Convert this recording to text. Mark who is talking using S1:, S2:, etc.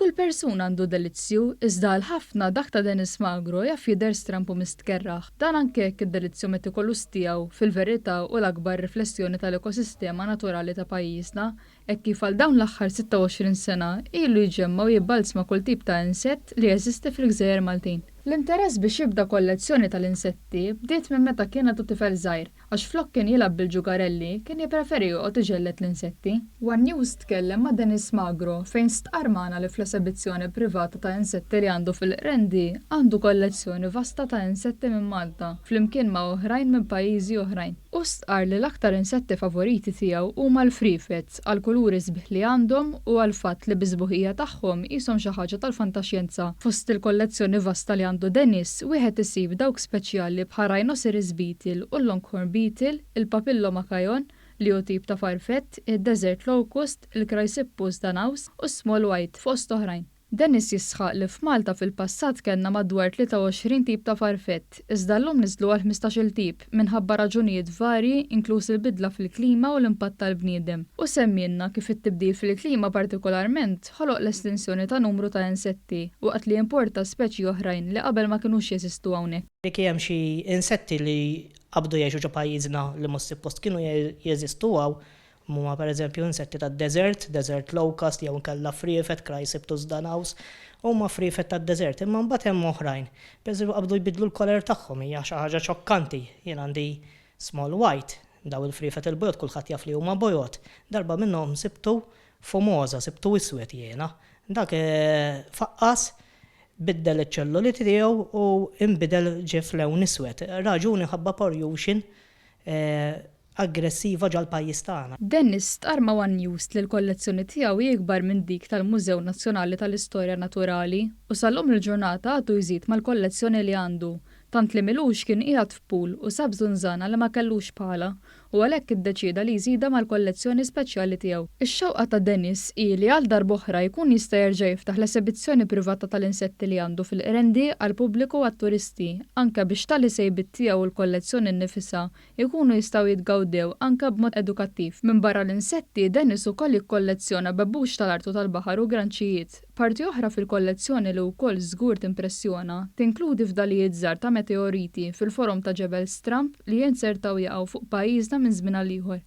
S1: Kull persuna għandu delizzju, iżda l-ħafna dak ta' Dennis Magro jaf jidher strampu mistkerraħ. Dan anke jekk id-delizzju metikolus tiegħu fil-verità u l-akbar riflessjoni tal-ekosistema naturali ta' pajjiżna, hekk kif għal dawn l-aħħar 26 sena ilu jġemma u jibbalzma kull tip ta' insett li jeżisti fil-Gżejjer Maltin. L-interess biex jibda kollezzjoni tal-insetti bdiet minn meta kien għadu tifel żgħir, għax flok kien jilgħab bil-ġugarelli kien jippreferi joqgħod iġellet l-insetti. One News tkellem ma' Dennis Magro fejn stqarr magħna li fl-esibizzjoni privata ta' insetti li għandu fil-Qrendi għandu kollezzjoni vasta ta' insetti minn Malta, flimkien ma' oħrajn minn pajjiżi oħrajn. U stqarr li l-aktar insetti favoriti tiegħu huma l-frifets għal kuluri sbieħ li għandhom u għal fatt li biżbuħija tagħhom qishom xi ħaġa tal-fantaxjenza. Fost il-kollezzjoni vasta li għandu Dennis, wieħed isib dawk speċjali bħal Rhinoceros beetle u l-Longhorn beetle, il-Papillo macayon li hu tip ta' farfett, id-Desert locust, il-Chrysippus danaus u small white fost oħrajn. Dennis jisħaq li f'Malta fil-passat kellna madwar 23 tip ta' farfett, iżda llum niżlu għal 15-il tip minħabba raġunijiet varji inkluż il-bidla fil-klima u l-impatt tal-bniedem. U semmilna kif it-tibdil fil-klima partikolarment ħoloq l-estinzjoni ta' numru ta' insetti u qatt li importa speċi oħrajn li qabel ma kinux jeżistu hawnhekk.
S2: Dik hemm xi insetti li qabdu jgħixu ġo pajjiżna li mhux suppost kienu jeżistu hawn. Huma pereżempju insetti tad-desert, desert locust jew inkella frifet, Chrysippus danaus, huma frifet tad-desert, imma mbagħad hemm oħrajn. Pereżempju qabdu jbidlu l-koler tagħhom hija xi ħaġa ċokkanti. Jien għandi small white, daw il-frifet il-bojot kulħadd jaf li huma bojot. Darba minnhom sibtu fumosa, sibtu iswed jiena. Dak faqqas biddel iċ-ċelluli tiegħu u inbidel ġie f'lewn iswed. Raġuni ħabba pollution aggressiva ġal pajjiż tagħna.
S1: Dennis stqarr ma' One News li l-kollezzjoni tiegħu jikbar minn dik tal-Mużew Nazzjonali tal-Istorja Naturali u sal-lum il-ġurnata għadu jżid mal-kollezzjoni li għandu. Tant li milux kien qiegħed f'pool u sab żunżana li ma kellux bħala u għalhekk iddeċieda li jżida mal-kollezzjoni speċjali tiegħu. Ix-xewqa ta' Dennis hi li għal darb'oħra jkun jista' jerġa' jiftaħ l-esibizzjoni privata tal-insetti li għandu fil-Qrendi għal pubbliku u għat-turisti, anke biex tal-isejbit tiegħu u l-kollezzjoni nnifisha jkunu jistgħu jitgawdew anke b'mod edukattiv. Minn barra l-insetti, Dennis ukoll jikkollezzjona babbux tal-artu tal-baħar u granċijiet. Parti oħra fil-kollezzjoni li wkoll żgur timpressjona tinkludi fdalijiet żgħar ta' meteoriti fil-forom ta' Ġebel Stramp li jinsertaw jaqgħu fuq pajjiżna minn żmien għal ieħor.